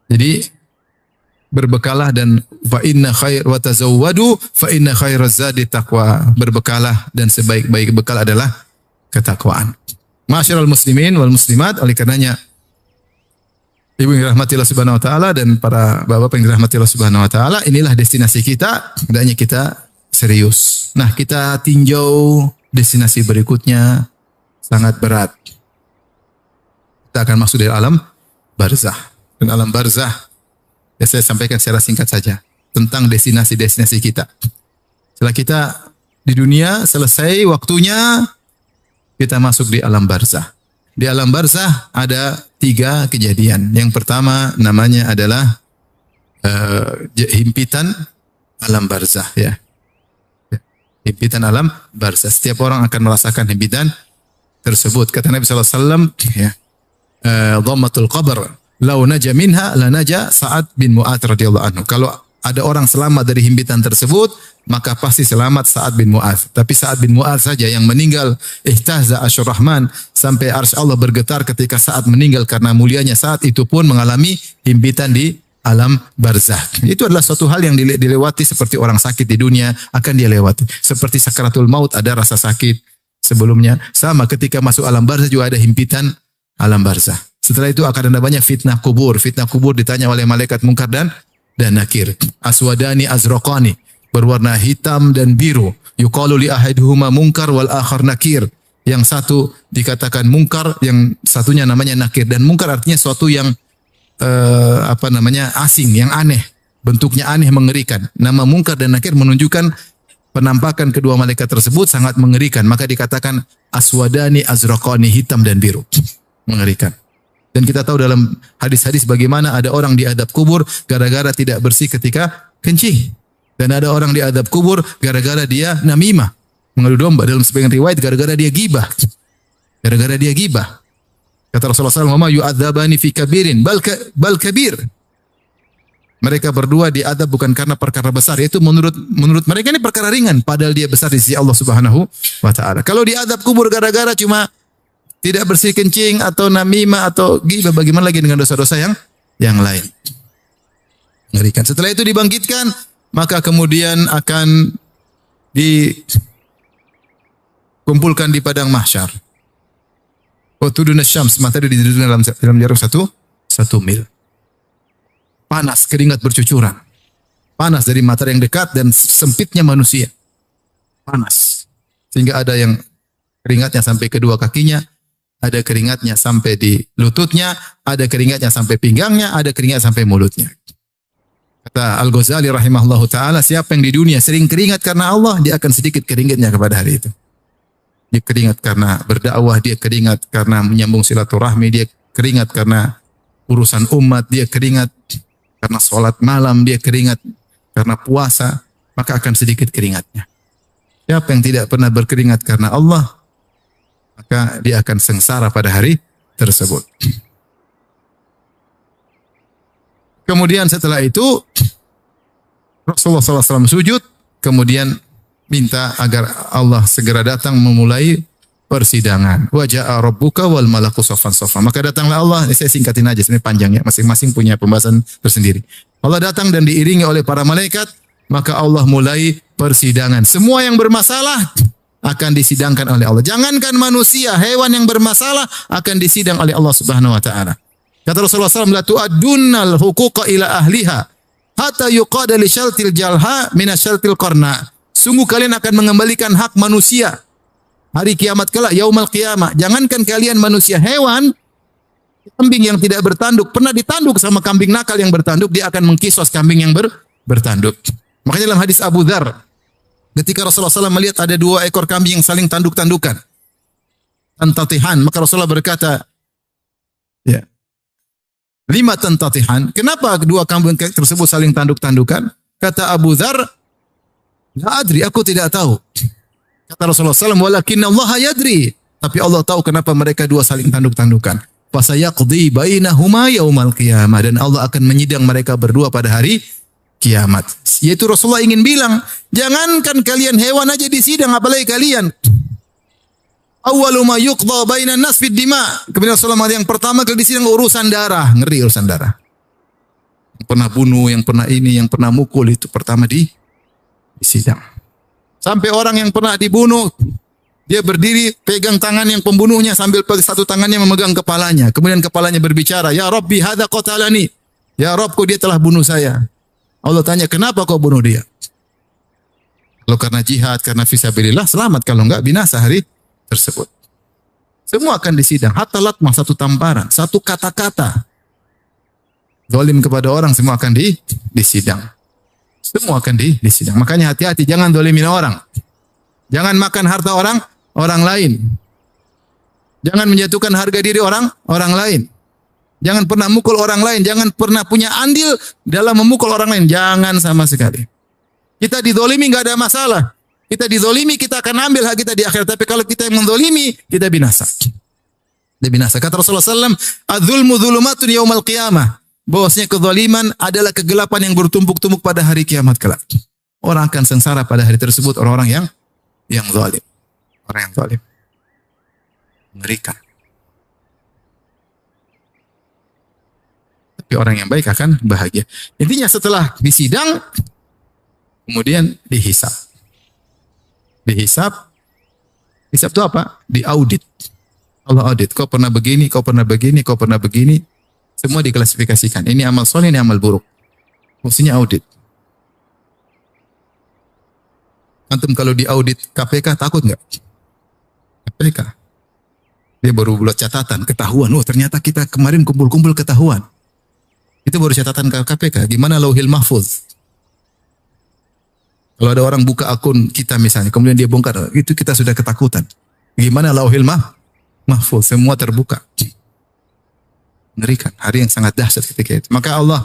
Jadi berbekalah dan fa inna khair wa tazawwadu fa inna khairaz zadi taqwa. Berbekalah dan sebaik-baik bekal adalah ketakwaan. Ma'asyiral muslimin wal muslimat, oleh karenanya ibu yang dirahmati Allah Subhanahu wa taala dan para bapak yang dirahmati Allah Subhanahu wa taala, inilah destinasi kita, hendaknya kita serius. Nah, kita tinjau destinasi berikutnya sangat berat. Kita akan masuk dari alam barzah. Dan alam barzah, ya saya sampaikan secara singkat saja tentang destinasi-destinasi kita. Setelah kita di dunia selesai waktunya, kita masuk di alam barzah. Di alam barzah ada 3 kejadian. Yang pertama namanya adalah himpitan alam barzah, ya. Himpitan alam barzah. Setiap orang akan merasakan himpitan tersebut. Kata Nabi sallallahu alaihi wasallam, ya, dhammatul qabr law naja minha la naja Sa'ad bin Mu'adz radhiyallahu anhu. Kalau ada orang selamat dari himpitan tersebut, maka pasti selamat Sa'ad bin Mu'adz. Tapi Sa'ad bin Mu'adz saja yang meninggal, ihtazza arsyur rahman, sampai arsy Allah bergetar ketika Sa'ad meninggal karena mulianya Sa'ad, itu pun mengalami himpitan di alam barzah. Itu adalah suatu hal yang dilewati seperti orang sakit di dunia akan dia lewati. Seperti sakaratul maut ada rasa sakit sebelumnya. Sama ketika masuk alam barzah juga ada himpitan alam barzah. Setelah itu akan ada banyak fitnah kubur. Fitnah kubur ditanya oleh malaikat mungkar dan nakir. Aswadani azraqani, berwarna hitam dan biru. Yuqalu li ahaduhuma munkar wal akhar nakir. Yang satu dikatakan mungkar, yang satunya namanya nakir. Dan mungkar artinya suatu yang asing, yang aneh. Bentuknya aneh, mengerikan. Nama mungkar dan nakir menunjukkan penampakan kedua malaikat tersebut sangat mengerikan. Maka dikatakan aswadani azraqani, hitam dan biru. Mengerikan. Dan kita tahu dalam hadis-hadis bagaimana ada orang diadab kubur gara-gara tidak bersih ketika kencing. Dan ada orang diadab kubur gara-gara dia namimah, mengadu domba. Dalam sebagian riwayat gara-gara dia gibah. Gara-gara dia gibah. Kata Rasulullah SAW, "Ma yu'adzabani fi kabirin bal kabir." Mereka berdua diadab bukan karena perkara besar, yaitu menurut mereka ini perkara ringan, padahal dia besar di sisi Allah Subhanahu wa taala. Kalau diadab kubur gara-gara cuma tidak bersih kencing atau namimah atau ghibah, bagaimana lagi dengan dosa-dosa yang lain? Mengerikan. Setelah itu dibangkitkan, maka kemudian akan dikumpulkan di padang mahsyar. Watudun syams, matahari didudukkan dalam jarak 1 mil. Panas, keringat bercucuran. Panas dari matahari yang dekat dan sempitnya manusia. Panas. Sehingga ada yang keringatnya sampai kedua kakinya, ada keringatnya sampai di lututnya, ada keringatnya sampai pinggangnya, ada keringat sampai mulutnya. Kata Al-Ghazali rahimahullahu ta'ala, siapa yang di dunia sering keringat karena Allah, dia akan sedikit keringatnya kepada hari itu. Dia keringat karena berdakwah, dia keringat karena menyambung silaturahmi, dia keringat karena urusan umat, dia keringat karena sholat malam, dia keringat karena puasa, maka akan sedikit keringatnya. Siapa yang tidak pernah berkeringat karena Allah, maka dia akan sengsara pada hari tersebut. Kemudian setelah itu Rasulullah SAW sujud, kemudian minta agar Allah segera datang memulai persidangan. Wa ja'a rabbuka wal malaku saffan saffa. Maka datanglah Allah, saya singkatin aja, sebenarnya panjang ya, masing-masing punya pembahasan tersendiri. Allah datang dan diiringi oleh para malaikat, maka Allah mulai persidangan. Semua yang bermasalah akan disidangkan oleh Allah. Jangankan manusia, hewan yang bermasalah akan disidang oleh Allah Subhanahu wa taala. Kata Rasulullah SAW, la tu'addunnal huquqa ila ahliha hatta yuqada li syaltil jalha min syaltil qarna. Sungguh kalian akan mengembalikan hak manusia hari kiamat kelak, yaumul qiyamah. Jangankan kalian manusia, hewan, kambing yang tidak bertanduk pernah ditanduk sama kambing nakal yang bertanduk, dia akan mengkisos kambing yang bertanduk. Makanya dalam hadis Abu Dzar, ketika Rasulullah SAW melihat ada 2 ekor kambing yang saling tanduk-tandukan, tantatihan, maka Rasulullah berkata, ya, 5 tantatihan. Kenapa 2 kambing tersebut saling tanduk-tandukan? Kata Abu Dzar, la adri, aku tidak tahu. Kata Rasulullah SAW, walakin Allah yadri. Tapi Allah tahu kenapa mereka 2 saling tanduk-tandukan. Fasayaqdi bainahuma yaumal qiyamah. Dan Allah akan menyidang mereka berdua pada hari kiamat. Yaitu Rasulullah ingin bilang, jangankan kalian hewan aja disidang, apalagi kalian. Awwalu ma yuqda bainan nas fid dima. Kemudian Rasulullah yang pertama kali disidang urusan darah. Ngeri urusan darah. pernah bunuh, yang pernah ini, yang pernah mukul itu pertama di sidang. Sampai orang yang pernah dibunuh, dia berdiri pegang tangan yang pembunuhnya sambil satu tangannya memegang kepalanya. Kemudian kepalanya berbicara, "Ya Rabbi, hadza qatalani." Ya Rabbku, dia telah bunuh saya. Allah tanya, "Kenapa kau bunuh dia?" Kalau karena jihad, karena fisabilillah, selamat. Kalau enggak, binasa hari tersebut. Semua akan disidang. Hatta latmah, satu tamparan, satu kata-kata. Zalim kepada orang, semua akan disidang. Semua akan disidang. Makanya hati-hati, jangan zalimin orang. Jangan makan harta orang lain. Jangan menjatuhkan harga diri orang lain. Jangan pernah mukul orang lain. Jangan pernah punya andil dalam memukul orang lain. Jangan sama sekali. Kita dizalimi enggak ada masalah. Kita dizalimi, kita akan ambil hak kita di akhirat. Tapi kalau kita yang menzalimi, kita binasa. Kita binasa. Kata Rasulullah SAW, "Adzulmu dzulumatun yaumal qiyamah." Bahwasanya kezaliman adalah kegelapan yang bertumpuk-tumpuk pada hari kiamat kelak. Orang akan sengsara pada hari tersebut, orang-orang yang zalim. Orang yang zalim. Mengerikan. Tapi orang yang baik akan bahagia. Intinya setelah disidang, kemudian dihisab. Dihisab. Hisab itu apa? Diaudit. Allah audit. Kau pernah begini, kau pernah begini, kau pernah begini. Semua diklasifikasikan. Ini amal soleh, ini amal buruk. Fungsinya audit. Antum kalau diaudit KPK takut nggak? KPK. Dia baru buat catatan, ketahuan. Oh ternyata kita kemarin kumpul-kumpul ketahuan. Itu baru catatan ke KPK. Gimana lauhil mahfuz? Kalau ada orang buka akun kita misalnya, kemudian dia bongkar, itu kita sudah ketakutan. Gimana lauhil mahfuz? Semua terbuka. Mengerikan. Hari yang sangat dahsyat ketika itu. Maka Allah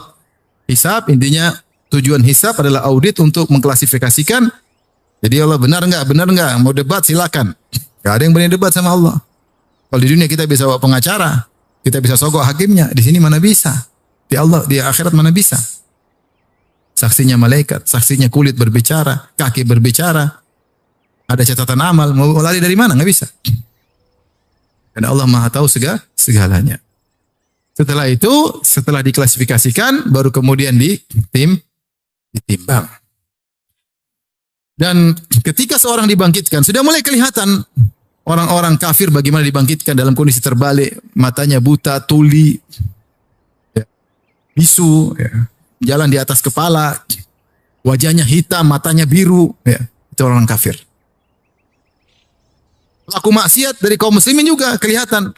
hisab, intinya tujuan hisab adalah audit untuk mengklasifikasikan. Jadi Allah benar enggak? Mau debat silakan. Gak ada yang berani debat sama Allah. Kalau di dunia kita bisa bawa pengacara, kita bisa sogok hakimnya. Di sini mana bisa? Di Allah, di akhirat mana bisa? Saksinya malaikat, saksinya kulit berbicara, kaki berbicara. Ada catatan amal, mau lari dari mana? Nggak bisa. Karena Allah Maha tahu segalanya. Setelah itu, setelah diklasifikasikan, baru kemudian ditimbang. Dan ketika seorang dibangkitkan, sudah mulai kelihatan orang-orang kafir bagaimana dibangkitkan dalam kondisi terbalik, matanya buta, tuli, bisu, jalan di atas kepala, wajahnya hitam, matanya biru, itu orang kafir. Pelaku maksiat dari kaum muslimin juga kelihatan.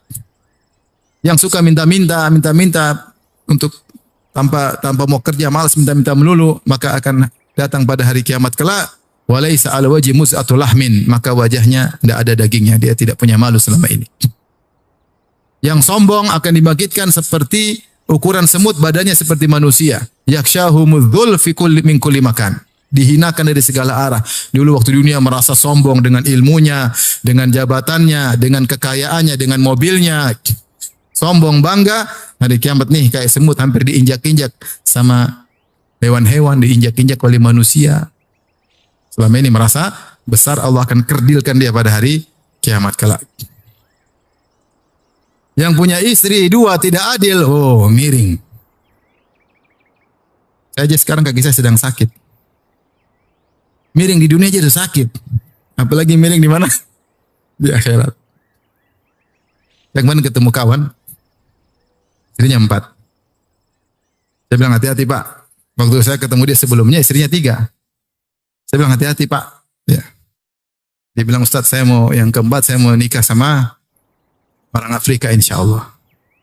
Yang suka minta-minta untuk tanpa mau kerja, malas minta-minta melulu, maka akan datang pada hari kiamat kelak, walaisa ala wajhi muz'atul lahmin, maka wajahnya tidak ada dagingnya, dia tidak punya malu selama ini. Yang sombong akan dibangkitkan seperti ukuran semut, badannya seperti manusia. Yakshahumudzul fi kulli min kulli makan. Dihinakan dari segala arah. Dulu waktu dunia merasa sombong dengan ilmunya, dengan jabatannya, dengan kekayaannya, dengan mobilnya. Sombong bangga, hari kiamat nih kayak semut hampir diinjak-injak sama hewan-hewan, diinjak-injak oleh manusia. Selama ini merasa besar, Allah akan kerdilkan dia pada hari kiamat kelak. Yang punya istri dua tidak adil, oh miring. Saya aja sekarang kaki saya sedang sakit. Miring di dunia aja udah sakit. Apalagi miring di mana? Di akhirat. Yang mana ketemu kawan, istrinya 4. Saya bilang hati-hati Pak. Waktu saya ketemu dia sebelumnya istrinya 3. Saya bilang hati-hati Pak. Ya. Dia bilang Ustadz saya mau yang keempat, saya mau nikah sama orang Afrika insya Allah.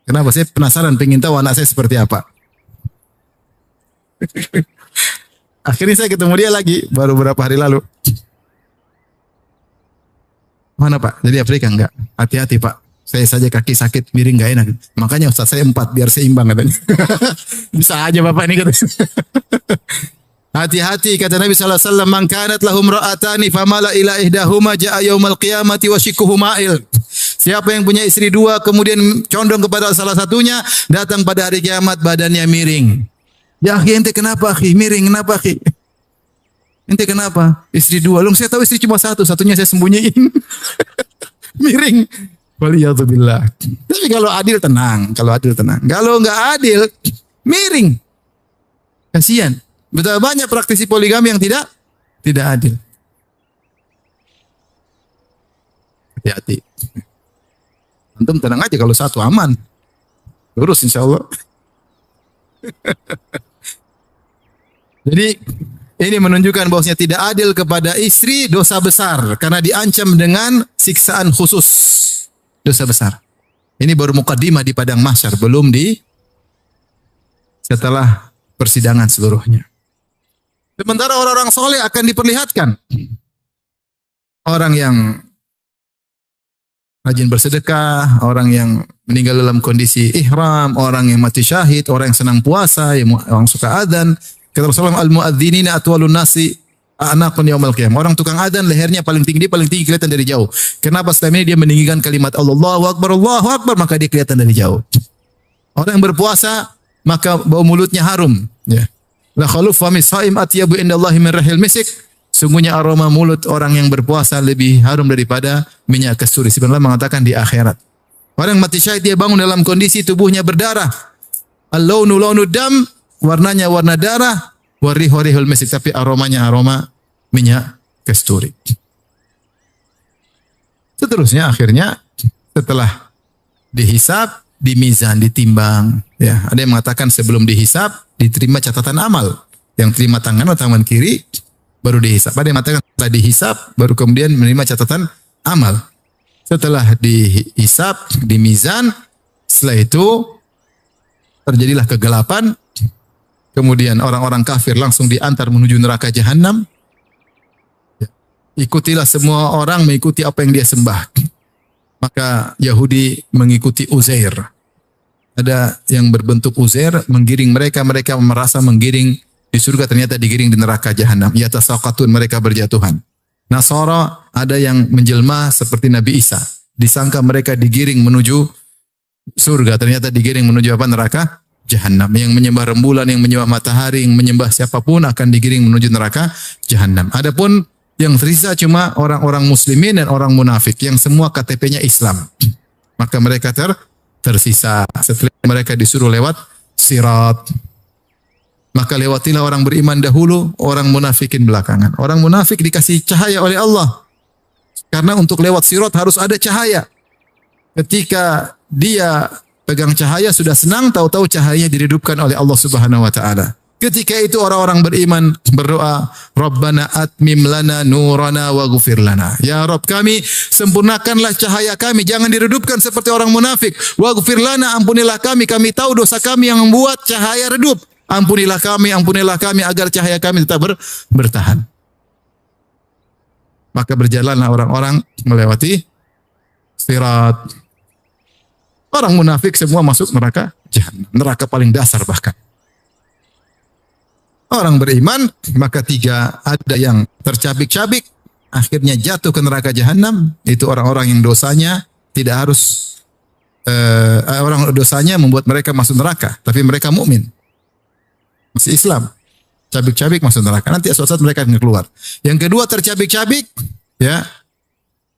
Kenapa? Saya penasaran, pengen tahu anak saya seperti apa. Akhirnya saya ketemu dia lagi, baru beberapa hari lalu. Mana Pak? Jadi Afrika enggak? Hati-hati Pak. Saya saja kaki sakit, miring enggak enak. Makanya Ustaz saya 4 biar seimbang katanya. Bisa aja Bapak ini katanya. Hati-hati kata Nabi SAW, man kanat lahum ra'atani famala ila ihdahuma ja'a yaumal qiyamati wa shikuhu ma'il. Siapa yang punya istri 2 kemudian condong kepada salah satunya, datang pada hari kiamat badannya miring. Ya akhi ente kenapa akhi? Miring kenapa akhi? Ente kenapa? Istri 2. Lu saya tahu istri cuma 1, satunya saya sembunyiin. Miring. Waliyadzubillah. Tapi kalau adil tenang, kalau enggak adil miring. Kasihan. Betapa banyak praktisi poligami yang tidak adil. Hati-hati. Antum tenang aja kalau satu aman. Lurus insya Allah. Jadi ini menunjukkan bahwasanya tidak adil kepada istri dosa besar karena diancam dengan siksaan khusus. Dosa besar. Ini baru mukaddimah di padang mahsyar, belum di setelah persidangan seluruhnya. Sementara orang-orang soleh akan diperlihatkan. Orang yang rajin bersedekah, orang yang meninggal dalam kondisi ihram, orang yang mati syahid, orang yang senang puasa, orang suka adzan. Kata Rasulullah, al-muadzinina atwalun nasi a'naqun yaumil qiyamah. Orang tukang adzan lehernya paling tinggi kelihatan dari jauh. Kenapa? Selama ini dia meninggikan kalimat Allahu Akbar, maka dia kelihatan dari jauh. Orang yang berpuasa, maka bau mulutnya harum. Ya. La khaluf fami shaim atyabu indallahi min rihil misik. Sungguhnya aroma mulut orang yang berpuasa lebih harum daripada minyak kasturi. Sebenarnya mengatakan di akhirat. Orang yang mati syahid dia bangun dalam kondisi tubuhnya berdarah. Al-launu launu dam, warnanya warna darah, warihu rihul misik, tapi aromanya aroma minyak kasturi. Seterusnya akhirnya setelah dihisab, dimizan, ditimbang. Ya, ada yang mengatakan sebelum dihisab diterima catatan amal. Yang terima tangan atau tangan kiri baru dihisab. Ada yang mengatakan setelah dihisab baru kemudian menerima catatan amal. Setelah dihisab, dimizan, setelah itu terjadilah kegelapan. Kemudian orang-orang kafir langsung diantar menuju neraka jahanam. Ikutilah semua orang mengikuti apa yang dia sembah. Maka Yahudi mengikuti Uzair. Ada yang berbentuk Uzair menggiring mereka merasa menggiring di surga, ternyata digiring di neraka jahanam. Yatasaqatun, mereka berjatuhan. Nasara ada yang menjelma seperti Nabi Isa. Disangka mereka digiring menuju surga, ternyata digiring menuju apa? Neraka jahanam. Yang menyembah rembulan, yang menyembah matahari, yang menyembah siapapun akan digiring menuju neraka jahanam. Adapun yang tersisa cuma orang-orang muslimin dan orang munafik yang semua KTP-nya Islam. Maka mereka tersisa setelah mereka disuruh lewat sirat. Maka lewatilah orang beriman dahulu, orang munafikin belakangan. Orang munafik dikasih cahaya oleh Allah. Karena untuk lewat sirat harus ada cahaya. Ketika dia pegang cahaya sudah senang, tahu-tahu cahayanya diredupkan oleh Allah Subhanahu wa taala. Ketika itu orang-orang beriman berdoa, Rabbana atmim lana nurana wa ghufir lana. Ya Rabb kami, sempurnakanlah cahaya kami, jangan diredupkan seperti orang munafik. Wa ghufir lana, ampunilah kami tahu dosa kami yang membuat cahaya redup. Ampunilah kami agar cahaya kami tetap bertahan. Maka berjalanlah orang-orang melewati sirat. Orang munafik semua masuk neraka jahanam, neraka paling dasar bahkan. Orang beriman, maka tiga, ada yang tercabik-cabik, akhirnya jatuh ke neraka jahanam. Itu orang-orang yang dosanya tidak harus, orang dosanya membuat mereka masuk neraka, tapi mereka mukmin, masih Islam. Cabik-cabik masuk neraka. Nanti suatu saat mereka akan keluar. Yang kedua tercabik-cabik, ya,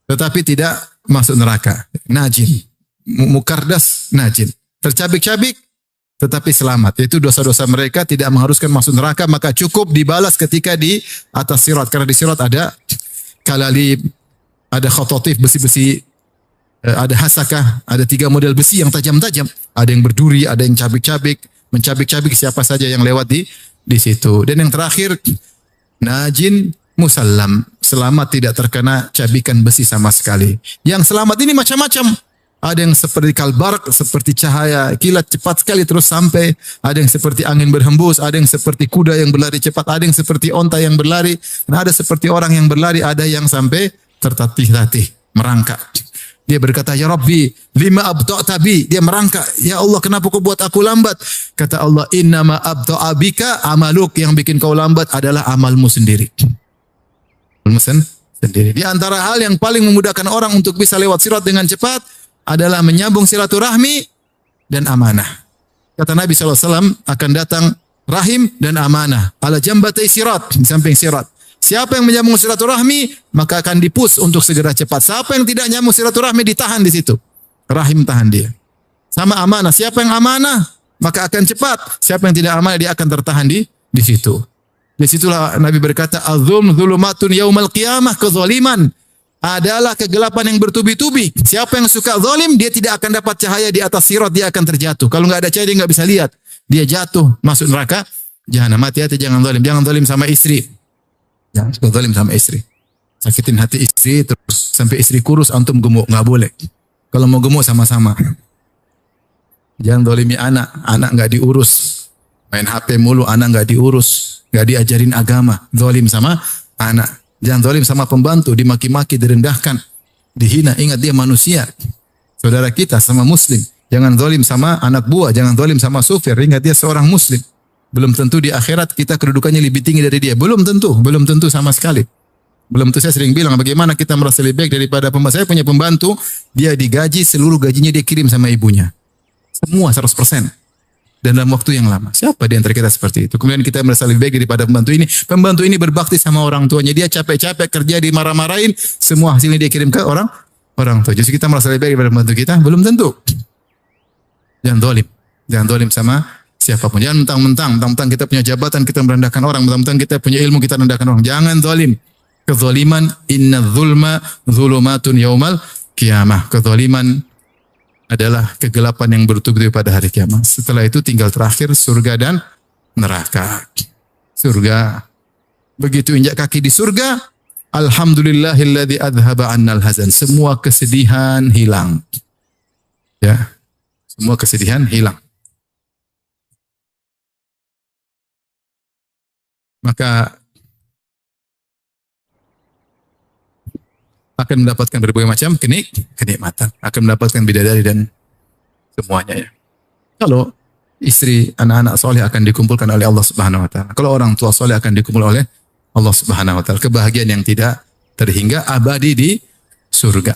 tetapi tidak masuk neraka. Najin, mukardas najin. Tercabik-cabik, tetapi selamat. Itu dosa-dosa mereka tidak mengharuskan masuk neraka, maka cukup dibalas ketika di atas sirat. Karena di sirat ada kalalib, ada khototif besi-besi, ada hasakah, ada 3 model besi yang tajam-tajam. Ada yang berduri, ada yang cabik-cabik, mencabik-cabik siapa saja yang lewat di situ. Dan yang terakhir, najin musallam, selamat tidak terkena cabikan besi sama sekali. Yang selamat ini macam-macam. Ada yang seperti kalbark, seperti cahaya kilat cepat sekali terus sampai. Ada yang seperti angin berhembus, ada yang seperti kuda yang berlari cepat, ada yang seperti onta yang berlari, dan ada seperti orang yang berlari, ada yang sampai tertatih-tatih, merangkak. Dia berkata, Ya Rabbi, lima abda'ta bi. Dia merangkak. Ya Allah, kenapa kau buat aku lambat? Kata Allah, innama abda'a bika amaluk. Yang bikin kau lambat adalah amalmu sendiri. Amalmu sendiri. Di antara hal yang paling memudahkan orang untuk bisa lewat sirat dengan cepat adalah menyambung silaturahmi dan amanah. Kata Nabi SAW, akan datang rahim dan amanah. Ala jambatai sirat, di samping sirat. Siapa yang menyambung silaturahmi, maka akan dipus untuk segera cepat. Siapa yang tidak nyambung silaturahmi, ditahan di situ. Rahim tahan dia. Sama amanah. Siapa yang amanah, maka akan cepat. Siapa yang tidak amanah, dia akan tertahan di di situ. Disitulah Nabi berkata, "Az-zulm zulumatun yaumal qiyamah." Kezaliman adalah kegelapan yang bertubi-tubi. Siapa yang suka zalim, dia tidak akan dapat cahaya di atas sirat, dia akan terjatuh. Kalau nggak ada cahaya, dia nggak bisa lihat. Dia jatuh, masuk neraka jahanam. Hati-hati, jangan zalim. Jangan zalim sama istri. Jangan suka zalim sama istri. Sakitin hati istri, terus sampai istri kurus, antum gemuk. Nggak boleh. Kalau mau gemuk sama-sama. Jangan zalimi anak. Anak nggak diurus. Main HP mulu, anak nggak diurus. Nggak diajarin agama. Zalim sama anak. Jangan zalim sama pembantu, dimaki-maki, direndahkan, dihina. Ingat dia manusia. Saudara kita sama muslim. Jangan zalim sama anak buah, jangan zalim sama supir. Ingat dia seorang muslim. Belum tentu di akhirat kita kedudukannya lebih tinggi dari dia. Belum tentu sama sekali. Belum tentu. Saya sering bilang bagaimana kita merasa lebih baik daripada pembantu. Saya punya pembantu, dia digaji, seluruh gajinya dia kirim sama ibunya. Semua 100%. Dan dalam waktu yang lama. Siapa di antara kita seperti itu? Kemudian kita merasa lebih baik daripada pembantu ini. Pembantu ini berbakti sama orang tuanya. Dia capek-capek kerja, dimarah-marahin. Semua hasilnya dia kirim ke orang tua. Justru kita merasa lebih baik daripada pembantu kita? Belum tentu. Jangan zalim. Jangan zalim sama siapapun. Jangan mentang-mentang kita punya jabatan, kita merendahkan orang. Mentang-mentang kita punya ilmu, kita merendahkan orang. Jangan zalim. Kezaliman, inna zulma zulumatun yaumal qiyamah. Kezaliman adalah kegelapan yang bertubi-tubi pada hari kiamat. Setelah itu tinggal terakhir surga dan neraka. Surga. Begitu injak kaki di surga, alhamdulillahilladzi adhaba annal hazan. Semua kesedihan hilang. Ya. Semua kesedihan hilang. Maka akan mendapatkan berbagai macam kenikmatan, akan mendapatkan bidadari dan semuanya ya. Kalau istri, anak-anak soleh akan dikumpulkan oleh Allah Subhanahu wa taala. Kalau orang tua soleh akan dikumpulkan oleh Allah Subhanahu wa taala. Kebahagiaan yang tidak terhingga abadi di surga.